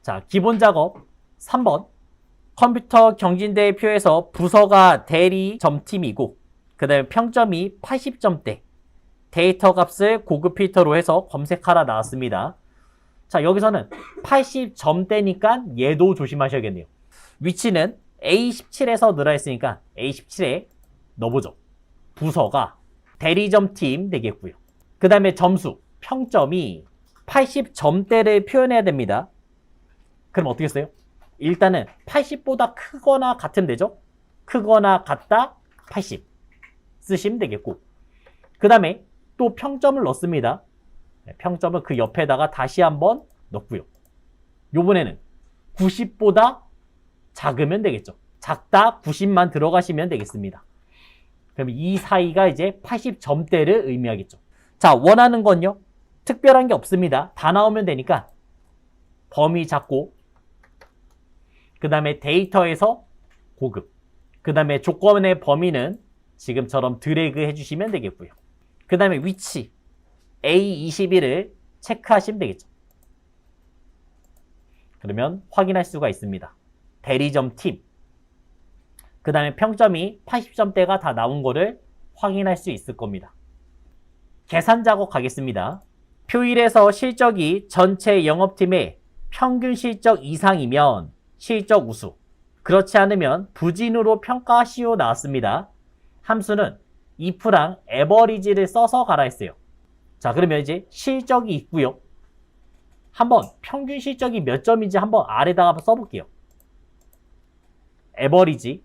자, 기본 작업 3번. 컴퓨터 경진대표에서 부서가 대리점팀이고 그 다음에 평점이 80점대. 데이터 값을 고급 필터로 해서 검색하라 나왔습니다. 자, 여기서는 80점대니까 얘도 조심하셔야겠네요. 위치는 A17에서 넣으라 했으니까 A17에 넣어보죠. 부서가 대리점팀 되겠고요. 그 다음에 점수, 평점이 80점대를 표현해야 됩니다. 그럼 어떻게 써요? 일단은 80보다 크거나 같으면 되죠? 크거나 같다 80 쓰시면 되겠고, 그 다음에 또 평점을 넣습니다. 평점을 그 옆에다가 다시 한번 넣고요. 요번에는 90보다 작으면 되겠죠. 작다 90만 들어가시면 되겠습니다. 그럼 이 사이가 이제 80점대를 의미하겠죠. 자, 원하는 건요, 특별한 게 없습니다. 다 나오면 되니까 범위 잡고, 그 다음에 데이터에서 고급, 그 다음에 조건의 범위는 지금처럼 드래그 해주시면 되겠고요. 그 다음에 위치 A21을 체크하시면 되겠죠. 그러면 확인할 수가 있습니다. 대리점 팀, 그 다음에 평점이 80점대가 다 나온 거를 확인할 수 있을 겁니다. 계산 작업 가겠습니다. 표일에서 실적이 전체 영업팀의 평균 실적 이상이면 실적 우수, 그렇지 않으면 부진으로 평가하시오 나왔습니다. 함수는 if랑 average를 써서 가라 했어요. 자, 그러면 이제 실적이 있고요. 한번 평균 실적이 몇 점인지 한번 아래다가 써볼게요. average,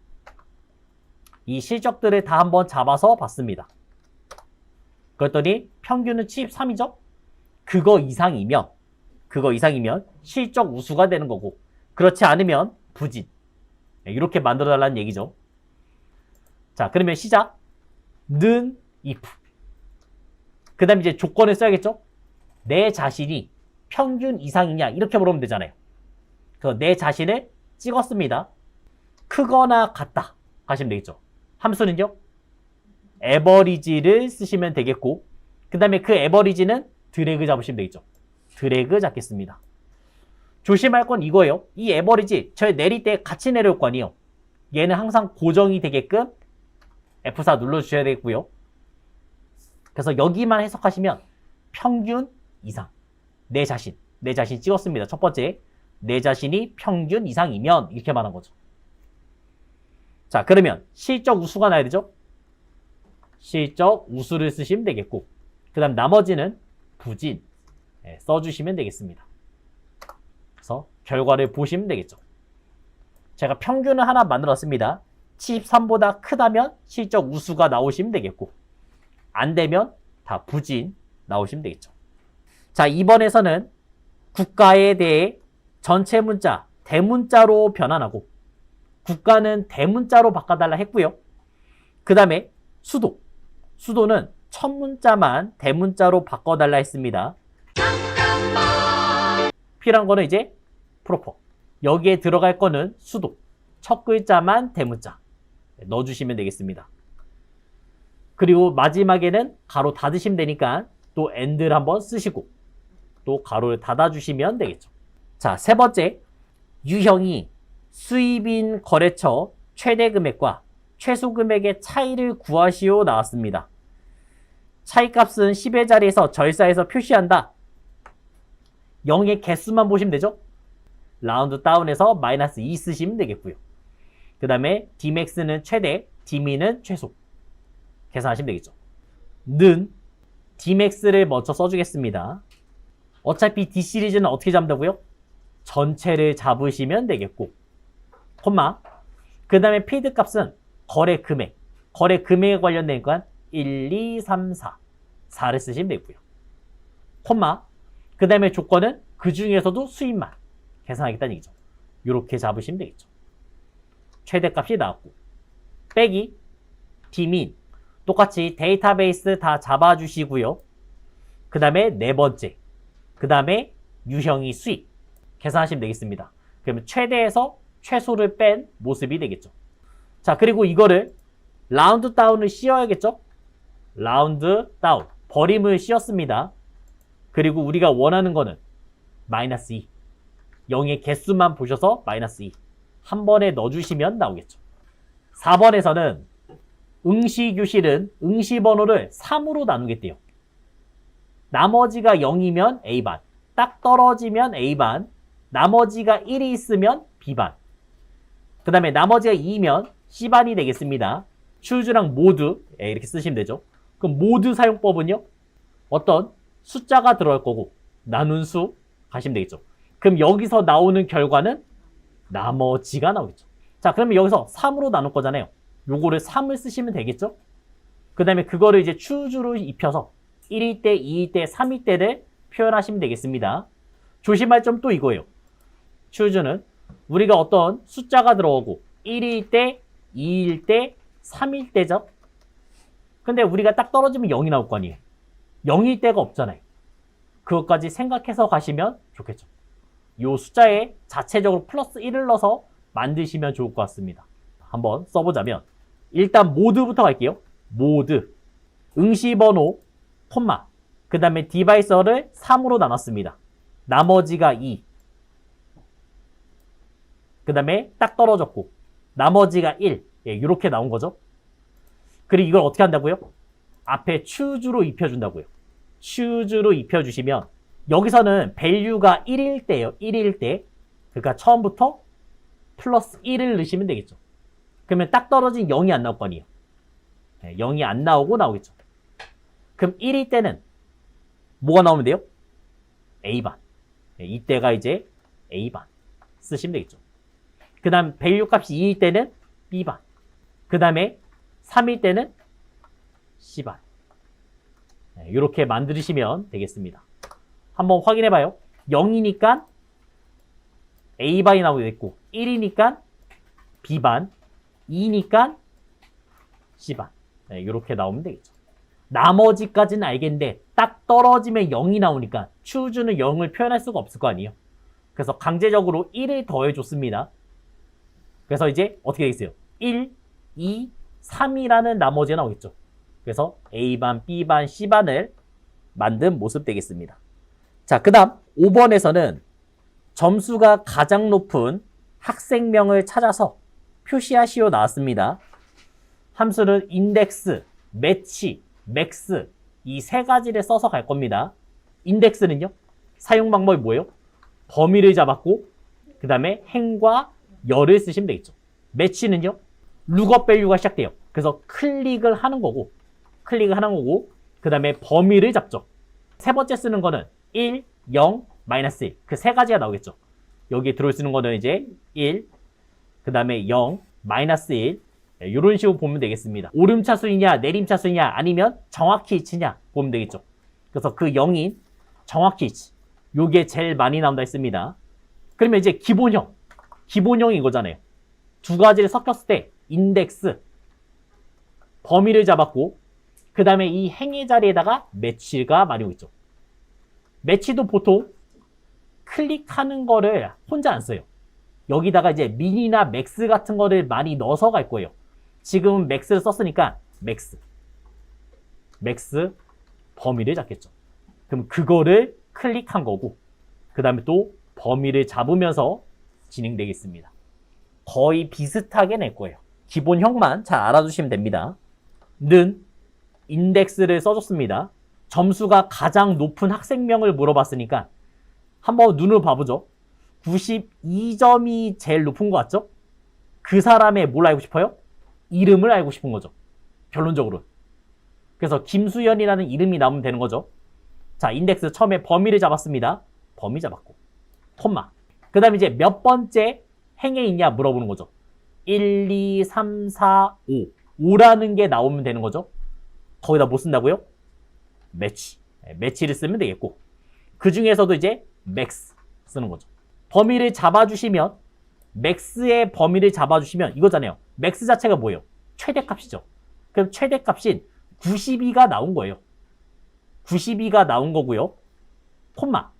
이 실적들을 다 한번 잡아서 봤습니다. 그랬더니 평균은 73이죠? 그거 이상이면 실적 우수가 되는 거고, 그렇지 않으면 부진. 이렇게 만들어달라는 얘기죠. 자, 그러면 시작. 는 if. 그 다음에 이제 조건을 써야겠죠? 내 자신이 평균 이상이냐, 이렇게 물으면 되잖아요. 그래서 내 자신을 찍었습니다. 크거나 같다 하시면 되겠죠. 함수는요, average를 쓰시면 되겠고, 그 다음에 그 average는 드래그 잡으시면 되겠죠. 드래그 잡겠습니다. 조심할 건 이거예요. 이 에버리지 저 내릴 때 같이 내려올 거 아니에요. 얘는 항상 고정이 되게끔 F4 눌러주셔야 되겠고요. 그래서 여기만 해석하시면 평균 이상, 내 자신 찍었습니다. 첫 번째, 내 자신이 평균 이상이면 이렇게 말한 거죠. 자, 그러면 실적 우수가 나야 되죠. 실적 우수를 쓰시면 되겠고, 그 다음 나머지는 부진 써주시면 되겠습니다. 그래서 결과를 보시면 되겠죠. 제가 평균을 하나 만들었습니다. 73보다 크다면 실적 우수가 나오시면 되겠고, 안 되면 다 부진 나오시면 되겠죠. 자, 이번에서는 국가에 대해 전체 문자 대문자로 변환하고, 국가는 대문자로 바꿔달라 했고요. 그 다음에 수도는 첫 문자만 대문자로 바꿔달라 했습니다. 필요한 거는 이제 프로퍼, 여기에 들어갈 거는 수도, 첫 글자만 대문자 넣어주시면 되겠습니다. 그리고 마지막에는 가로 닫으시면 되니까 또 end를 한번 쓰시고 또 가로를 닫아주시면 되겠죠. 자, 세 번째, 유형이 수입인 거래처 최대 금액과 최소 금액의 차이를 구하시오 나왔습니다. 차이값은 10의 자리에서 절사해서 표시한다. 0의 개수만 보시면 되죠. 라운드 다운해서 마이너스 2 쓰시면 되겠고요. 그 다음에 dmax는 최대, dmin은 최소 계산하시면 되겠죠. 는 dmax를 먼저 써주겠습니다. 어차피 d시리즈는 어떻게 잡는다고요? 전체를 잡으시면 되겠고, 콤마, 그 다음에 페이드 값은 거래 금액에 관련되니까 1, 2, 3, 4를 쓰시면 되고요. 콤마, 그 다음에 조건은 그 중에서도 수입만 계산하겠다는 얘기죠. 이렇게 잡으시면 되겠죠. 최대값이 나왔고, 빼기 dmin, 똑같이 데이터베이스 다 잡아주시고요. 그 다음에 네 번째, 그 다음에 유형이 수입 계산하시면 되겠습니다. 그러면 최대에서 최소를 뺀 모습이 되겠죠. 자, 그리고 이거를 라운드 다운을 씌워야겠죠. 라운드 다운, 버림을 씌웠습니다. 그리고 우리가 원하는 거는 마이너스 2. 0의 개수만 보셔서 마이너스 2. 한 번에 넣어주시면 나오겠죠. 4번에서는 응시규실은 응시번호를 3으로 나누겠대요. 나머지가 0이면 A반, 딱 떨어지면 A반, 나머지가 1이 있으면 B반, 그 다음에 나머지가 2면 C반이 되겠습니다. 추주랑 모두 이렇게 쓰시면 되죠. 그럼 모두 사용법은요? 어떤 숫자가 들어갈 거고 나눈 수 가시면 되겠죠. 그럼 여기서 나오는 결과는 나머지가 나오겠죠. 자, 그러면 여기서 3으로 나눌 거잖아요. 요거를 3을 쓰시면 되겠죠. 그 다음에 그거를 이제 추주로 입혀서 1일 때, 2일 때, 3일 때를 표현하시면 되겠습니다. 조심할 점 또 이거예요. 추주는 우리가 어떤 숫자가 들어오고 1일 때, 2일 때, 3일 때죠. 근데 우리가 딱 떨어지면 0이 나올 거 아니에요. 0일 때가 없잖아요. 그것까지 생각해서 가시면 좋겠죠. 이 숫자에 자체적으로 플러스 1을 넣어서 만드시면 좋을 것 같습니다. 한번 써보자면 일단 모드부터 갈게요. 모드, 응시번호, 콤마, 그 다음에 디바이서를 3으로 나눴습니다. 나머지가 2, 그 다음에 딱 떨어졌고 나머지가 1, 이렇게 나온 거죠. 그리고 이걸 어떻게 한다고요? 앞에 추주로 입혀준다고요. 추주로 입혀주시면 여기서는 밸류가 1일 때예요. 1일 때. 그러니까 처음부터 플러스 1을 넣으시면 되겠죠. 그러면 딱 떨어진 0이 안 나올 거 아니에요. 0이 안 나오고 나오겠죠. 그럼 1일 때는 뭐가 나오면 돼요? A반. 이때가 이제 A반 쓰시면 되겠죠. 그 다음 밸류 값이 2일 때는 B반. 그 다음에 3일 때는 C반. 이렇게 만드시면 되겠습니다. 한번 확인해 봐요. 0이니까 A반이 나오게 됐고 1이니까 B반, 2니까 C반. 이렇게 나오면 되겠죠. 나머지까지는 알겠는데 딱 떨어지면 0이 나오니까 추주는 0을 표현할 수가 없을 거 아니에요. 그래서 강제적으로 1을 더해줬습니다. 그래서 이제 어떻게 되겠어요? 1, 2, 3이라는 나머지가 나오겠죠. 그래서 A반, B반, C반을 만든 모습 되겠습니다. 자, 그 다음 5번에서는 점수가 가장 높은 학생명을 찾아서 표시하시오 나왔습니다. 함수는 인덱스, 매치, 맥스 이 세 가지를 써서 갈 겁니다. 인덱스는요. 사용 방법이 뭐예요? 범위를 잡았고 그 다음에 행과 열을 쓰시면 되겠죠. 매치는요. 룩업 밸류가 시작돼요. 그래서 클릭을 하는 거고 그 다음에 범위를 잡죠. 세 번째 쓰는 거는 1, 0, 마이너스 1 그 세 가지가 나오겠죠. 여기에 들어있는 거는 이제 1, 그 다음에 0, 마이너스 1 이런 식으로 보면 되겠습니다. 오름차수이냐 내림차수이냐 아니면 정확히 이치냐 보면 되겠죠. 그래서 그 0인 정확히 이치 요게 제일 많이 나온다 했습니다. 그러면 이제 기본형이 이거잖아요. 두 가지를 섞였을 때 인덱스 범위를 잡았고 그 다음에 이 행의 자리에다가 매치가 많이 오겠죠. 매치도 보통 클릭하는 거를 혼자 안 써요. 여기다가 이제 민이나 맥스 같은 거를 많이 넣어서 갈 거예요. 지금은 맥스를 썼으니까 맥스 범위를 잡겠죠. 그럼 그거를 클릭한 거고 그 다음에 또 범위를 잡으면서 진행되겠습니다. 거의 비슷하게 낼 거예요. 기본형만 잘 알아두시면 됩니다. 는 인덱스를 써줬습니다. 점수가 가장 높은 학생명을 물어봤으니까 한번 눈으로 봐보죠. 92점이 제일 높은 것 같죠? 그 사람의 뭘 알고 싶어요? 이름을 알고 싶은 거죠. 결론적으로. 그래서 김수연이라는 이름이 나오면 되는 거죠. 자, 인덱스 처음에 범위를 잡았습니다. 범위 잡았고 콤마. 그 다음에 이제 몇 번째 행에 있냐 물어보는 거죠. 1, 2, 3, 4, 5 5라는 게 나오면 되는 거죠. 거기다 뭐 쓴다고요? 매치를 쓰면 되겠고 그 중에서도 이제 맥스 쓰는 거죠. 범위를 잡아주시면 맥스의 범위를 잡아주시면 이거잖아요. 맥스 자체가 뭐예요? 최대값이죠. 그럼 최대값인 92가 나온 거예요. 92가 나온 거고요. 콤마.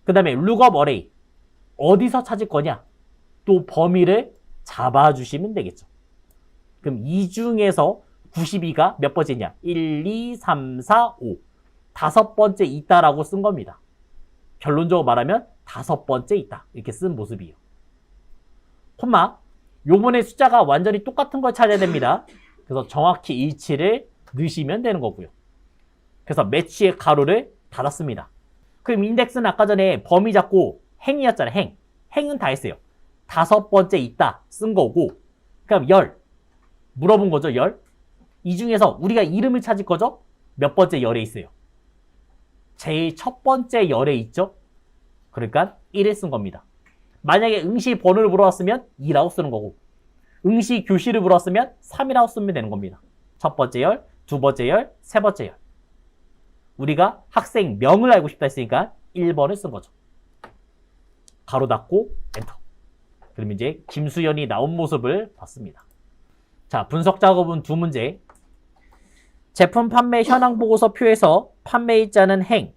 그 다음에 룩업 어레이. 어디서 찾을 거냐? 또 범위를 잡아주시면 되겠죠. 그럼 이 중에서 92가 몇 번째냐? 1, 2, 3, 4, 5. 다섯 번째 있다라고 쓴 겁니다. 결론적으로 말하면 5번째 있다. 이렇게 쓴 모습이에요. 콤마. 요번에 숫자가 완전히 똑같은 걸 찾아야 됩니다. 그래서 정확히 일치를 넣으시면 되는 거고요. 그래서 매치의 가로를 닫았습니다. 그럼 인덱스는 아까 전에 범위 잡고 행이었잖아요. 행. 행은 다 했어요. 5번째 있다 쓴 거고, 그럼 열. 물어본 거죠, 열. 이 중에서 우리가 이름을 찾을 거죠? 몇 번째 열에 있어요? 제일 첫 번째 열에 있죠? 그러니까 1을 쓴 겁니다. 만약에 응시 번호를 물어봤으면 2라고 쓰는 거고, 응시 교시를 물어봤으면 3이라고 쓰면 되는 겁니다. 첫 번째 열, 두 번째 열, 세 번째 열. 우리가 학생 명을 알고 싶다 했으니까 1번을 쓴 거죠. 가로 닫고 엔터. 그러면 이제 김수연이 나온 모습을 봤습니다. 자, 분석 작업은 두 문제. 제품 판매 현황 보고서 표에서 판매일자는 행,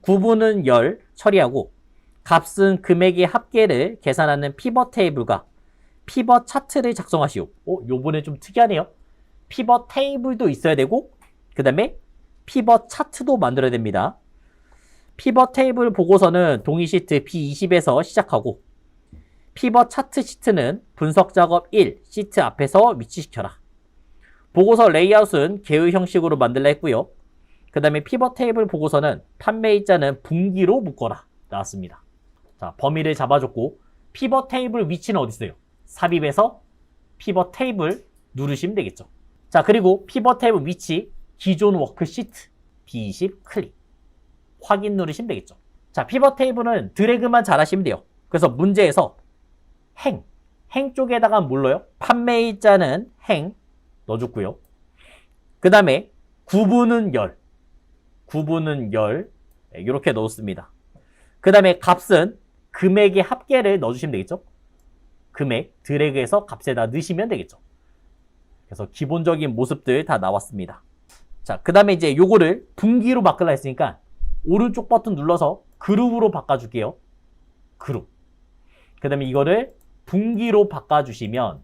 구분은 열 처리하고 값은 금액의 합계를 계산하는 피벗 테이블과 피벗 차트를 작성하시오. 요번에 좀 특이하네요. 피벗 테이블도 있어야 되고 그 다음에 피벗 차트도 만들어야 됩니다. 피벗 테이블 보고서는 동의 시트 B20에서 시작하고 피벗 차트 시트는 분석 작업 1 시트 앞에서 위치시켜라. 보고서 레이아웃은 개의 형식으로 만들라 했고요. 그 다음에 피벗 테이블 보고서는 판매일자는 분기로 묶어라 나왔습니다. 자, 범위를 잡아줬고 피벗 테이블 위치는 어디 있어요? 삽입해서 피벗 테이블 누르시면 되겠죠. 자, 그리고 피벗 테이블 위치 기존 워크시트 B20 클릭 확인 누르시면 되겠죠. 자, 피벗 테이블은 드래그만 잘 하시면 돼요. 그래서 문제에서 행 쪽에다가 뭘 넣어요? 판매일자는 행 넣어줬고요. 그 다음에 구분은 열 이렇게 넣었습니다. 그 다음에 값은 금액의 합계를 넣어주시면 되겠죠. 금액 드래그해서 값에다 넣으시면 되겠죠. 그래서 기본적인 모습들 다 나왔습니다. 자, 그 다음에 이제 요거를 분기로 바꾸려 했으니까 오른쪽 버튼 눌러서 그룹으로 바꿔줄게요. 그룹. 그 다음에 이거를 분기로 바꿔주시면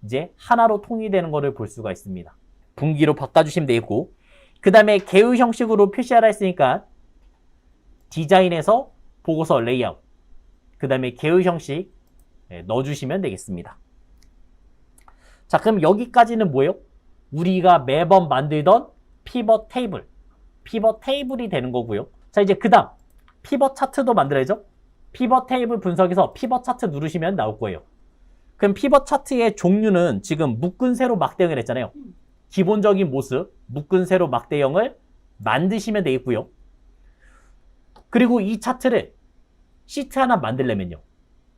이제 하나로 통일되는 거를 볼 수가 있습니다. 분기로 바꿔주시면 되겠고, 그 다음에 개의 형식으로 표시하라 했으니까 디자인에서 보고서 레이아웃, 그 다음에 개의 형식 넣어주시면 되겠습니다. 자, 그럼 여기까지는 뭐예요? 우리가 매번 만들던 피벗 테이블이 되는 거고요. 자, 이제 그 다음 피벗 차트도 만들어야죠. 피벗 테이블 분석에서 피벗 차트 누르시면 나올 거예요. 그럼 피벗 차트의 종류는 지금 묶은 세로 막대형을 했잖아요. 기본적인 모습 묶은 세로 막대형을 만드시면 되겠고요. 그리고 이 차트를 시트 하나 만들려면요,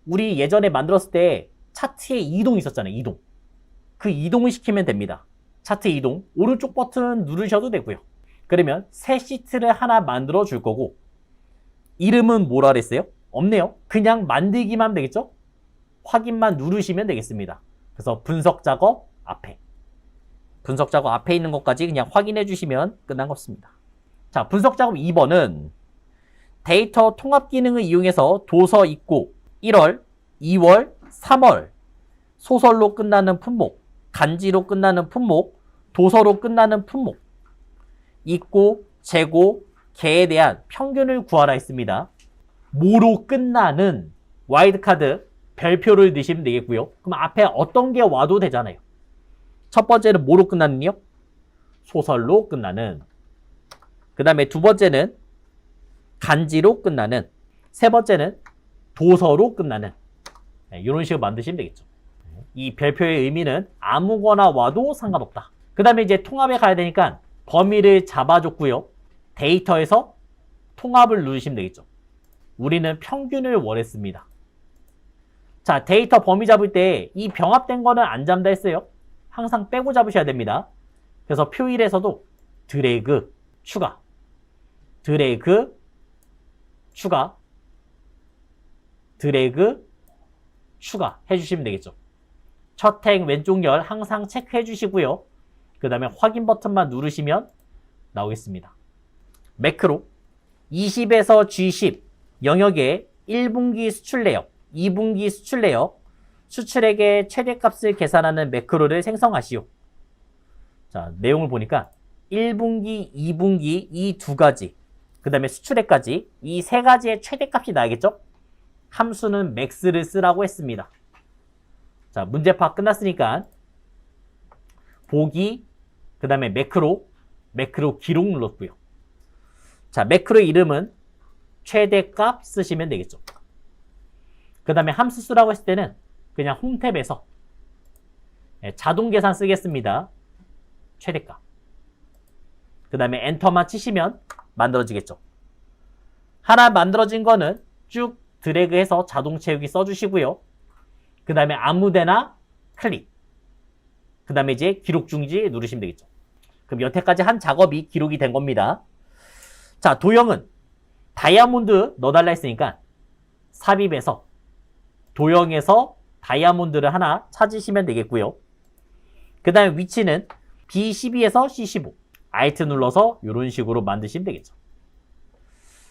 우리 예전에 만들었을 때 차트에 이동 있었잖아요. 이동. 그 이동을 시키면 됩니다. 차트 이동 오른쪽 버튼 누르셔도 되고요. 그러면 새 시트를 하나 만들어 줄 거고, 이름은 뭐라 그랬어요? 없네요. 그냥 만들기만 하면 되겠죠? 확인만 누르시면 되겠습니다. 그래서 분석 작업 앞에 있는 것까지 그냥 확인해 주시면 끝난 것입니다. 자, 분석 작업 2번은 데이터 통합 기능을 이용해서 도서 읽고 1월, 2월, 3월 소설로 끝나는 품목, 간지로 끝나는 품목, 도서로 끝나는 품목, 읽고, 재고, 개에 대한 평균을 구하라 했습니다. 뭐로 끝나는 와일드카드 별표를 넣으시면 되겠고요. 그럼 앞에 어떤 게 와도 되잖아요. 첫 번째는 뭐로 끝나는요? 소설로 끝나는. 그 다음에 두 번째는 간지로 끝나는. 세 번째는 도서로 끝나는. 이런 식으로 만드시면 되겠죠. 이 별표의 의미는 아무거나 와도 상관없다. 그 다음에 이제 통합에 가야 되니까 범위를 잡아줬고요. 데이터에서 통합을 누르시면 되겠죠. 우리는 평균을 원했습니다. 자, 데이터 범위 잡을 때 이 병합된 거는 안 잡는다 했어요. 항상 빼고 잡으셔야 됩니다. 그래서 표일에서도 드래그, 추가, 드래그, 추가, 드래그, 추가 해주시면 되겠죠. 첫 행 왼쪽 열 항상 체크해 주시고요. 그 다음에 확인 버튼만 누르시면 나오겠습니다. 매크로 20에서 G10 영역의 1분기 수출 내역, 2분기 수출 내역, 수출액의 최대값을 계산하는 매크로를 생성하시오. 자, 내용을 보니까 1분기, 2분기 이 두 가지, 그 다음에 수출액까지 이 세 가지의 최대값이 나야겠죠? 함수는 max를 쓰라고 했습니다. 자, 문제 파악 끝났으니까 보기, 그 다음에 매크로 기록 눌렀고요. 자, 매크로의 이름은 최대값 쓰시면 되겠죠. 그 다음에 함수 쓰라고 했을 때는 그냥 홈탭에서 자동 계산 쓰겠습니다. 최대값. 그 다음에 엔터만 치시면 만들어지겠죠. 하나 만들어진 거는 쭉 드래그해서 자동 채우기 써주시고요. 그 다음에 아무데나 클릭. 그 다음에 이제 기록 중지 누르시면 되겠죠. 그럼 여태까지 한 작업이 기록이 된 겁니다. 자, 도형은 다이아몬드 넣어달라 했으니까 삽입해서 도형에서 다이아몬드를 하나 찾으시면 되겠고요. 그 다음에 위치는 B12에서 C15. Alt 눌러서 이런 식으로 만드시면 되겠죠.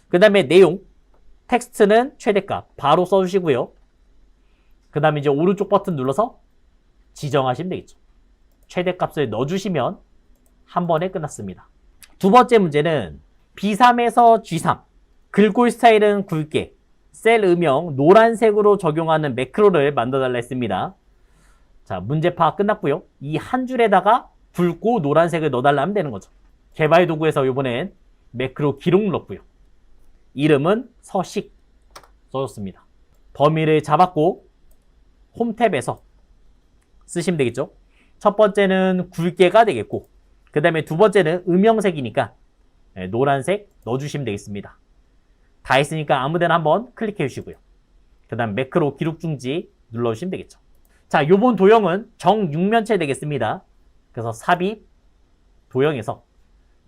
그 다음에 내용, 텍스트는 최대값 바로 써주시고요. 그 다음에 이제 오른쪽 버튼 눌러서 지정하시면 되겠죠. 최대값을 넣어주시면 한 번에 끝났습니다. 두 번째 문제는 B3에서 G3. 글꼴 스타일은 굵게, 셀 음영 노란색으로 적용하는 매크로를 만들어달라 했습니다. 자, 문제 파악 끝났고요. 이 한 줄에다가 굵고 노란색을 넣어달라 하면 되는 거죠. 개발 도구에서 이번엔 매크로 기록 눌렀고요. 이름은 서식 써줬습니다. 범위를 잡았고 홈탭에서 쓰시면 되겠죠. 첫 번째는 굵게가 되겠고 그 다음에 두 번째는 음영색이니까 노란색 넣어주시면 되겠습니다. 다 했으니까 아무데나 한번 클릭해 주시고요. 그 다음 매크로 기록 중지 눌러주시면 되겠죠. 자, 요번 도형은 정육면체 되겠습니다. 그래서 삽입 도형에서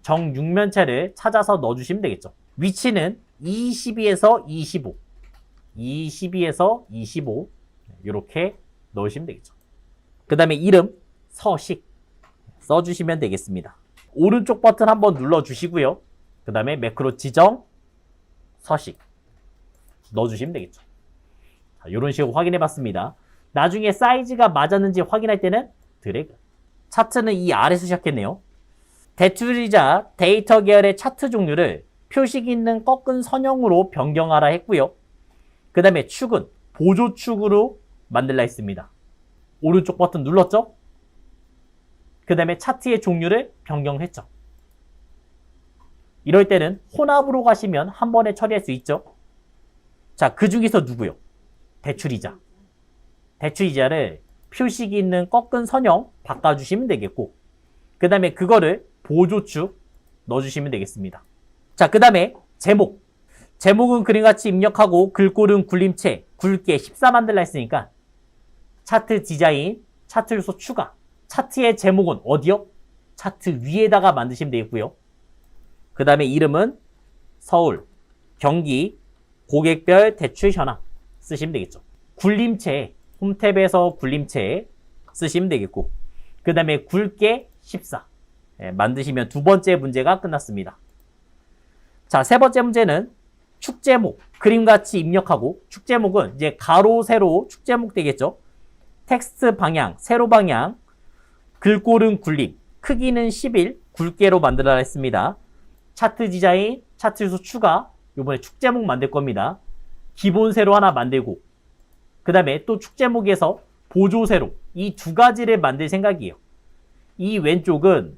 정육면체를 찾아서 넣어주시면 되겠죠. 위치는 22에서 25 22에서 25 이렇게 넣으시면 되겠죠. 그 다음에 이름 서식 써주시면 되겠습니다. 오른쪽 버튼 한번 눌러주시고요. 그 다음에 매크로 지정 서식 넣어주시면 되겠죠. 자, 이런 식으로 확인해 봤습니다. 나중에 사이즈가 맞았는지 확인할 때는 드래그. 차트는 이 아래서 시작했네요. 대출이자 데이터 계열의 차트 종류를 표식 있는 꺾은 선형으로 변경하라 했고요. 그 다음에 축은 보조축으로 만들라 했습니다. 오른쪽 버튼 눌렀죠? 그 다음에 차트의 종류를 변경했죠. 이럴 때는 혼합으로 가시면 한 번에 처리할 수 있죠. 자, 그 중에서 누구요? 대출이자. 대출이자를 표식 있는 꺾은 선형 바꿔주시면 되겠고 그 다음에 그거를 보조축 넣어주시면 되겠습니다. 자, 그 다음에 제목. 제목은 그림같이 입력하고 글꼴은 굴림체, 굵게 14 만들라 했으니까 차트 디자인, 차트 요소 추가. 차트의 제목은 어디요? 차트 위에다가 만드시면 되겠고요. 그 다음에 이름은 서울, 경기, 고객별 대출 현황 쓰시면 되겠죠. 굴림체, 홈탭에서 굴림체 쓰시면 되겠고 그 다음에 굵게 14 만드시면 두 번째 문제가 끝났습니다. 자, 세 번째 문제는 축제목, 그림같이 입력하고 축제목은 이제 가로, 세로 축제목 되겠죠. 텍스트 방향, 세로 방향, 글꼴은 굴림, 크기는 11, 굵게로 만들어라 했습니다. 차트 디자인, 차트 요소 추가, 이번에 축제목 만들 겁니다. 기본 세로 하나 만들고 그 다음에 또 축제목에서 보조 세로 이 두 가지를 만들 생각이에요. 이 왼쪽은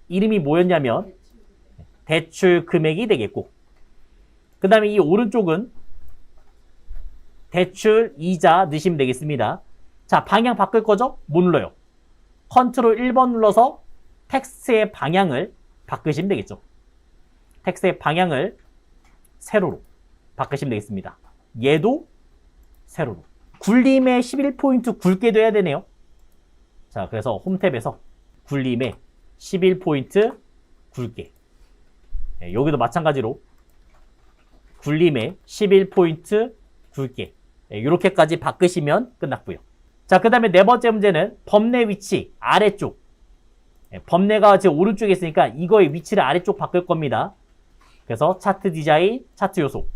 이름이 뭐였냐면 대출 금액이 되겠고 그 다음에 이 오른쪽은 대출 이자 넣으시면 되겠습니다. 자, 방향 바꿀 거죠? 못 눌러요. 컨트롤 1번 눌러서 텍스트의 방향을 바꾸시면 되겠죠. 텍스트의 방향을 세로로 바꾸시면 되겠습니다. 얘도 세로로. 굴림에 11포인트 굵게도 해야 되네요. 자, 그래서 홈탭에서 굴림에 11포인트 굵게. 네, 여기도 마찬가지로 굴림에 11포인트 굵게. 네, 이렇게까지 바꾸시면 끝났고요. 자, 그 다음에 네 번째 문제는 범례 위치 아래쪽. 네, 범례가 지금 오른쪽에 있으니까 이거의 위치를 아래쪽 바꿀 겁니다. 그래서 차트 디자인, 차트 요소.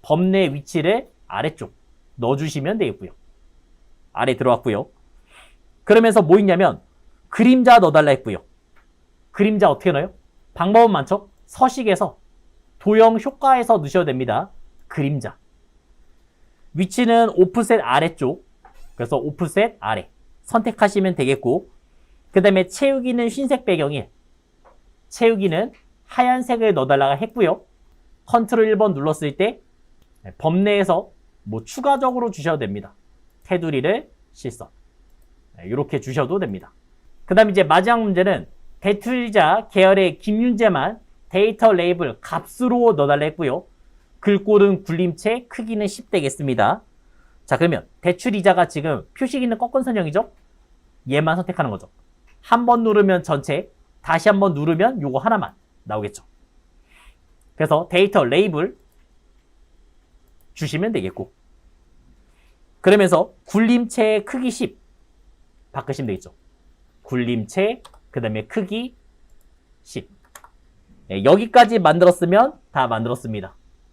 범례 위치를 아래쪽 넣어주시면 되겠고요. 아래 들어왔고요. 그러면서 뭐 있냐면 그림자 넣어달라 했고요. 그림자 어떻게 넣어요? 방법은 많죠. 서식에서 도형 효과에서 넣으셔도 됩니다. 그림자. 위치는 오프셋 아래쪽. 그래서 오프셋 아래 선택하시면 되겠고, 그 다음에 채우기는 흰색 배경에 채우기는 하얀색을 넣어달라고 했고요. 컨트롤 1번 눌렀을 때 범내에서 뭐 추가적으로 주셔도 됩니다. 테두리를 실선 이렇게 주셔도 됩니다. 그 다음 이제 마지막 문제는 대출이자 계열의 김윤재만 데이터 레이블 값으로 넣어달라 했고요. 글꼴은 굴림체, 크기는 10 되겠습니다. 자, 그러면 대출이자가 지금 표시기는 꺾은 선형이죠? 얘만 선택하는 거죠. 한 번 누르면 전체, 다시 한 번 누르면 요거 하나만 나오겠죠. 그래서 데이터 레이블 주시면 되겠고, 그러면서 굴림체의 크기 10 바꾸시면 되겠죠. 굴림체, 그 다음에 크기 10. 네, 여기까지 만들었으면 다 만들었습니다.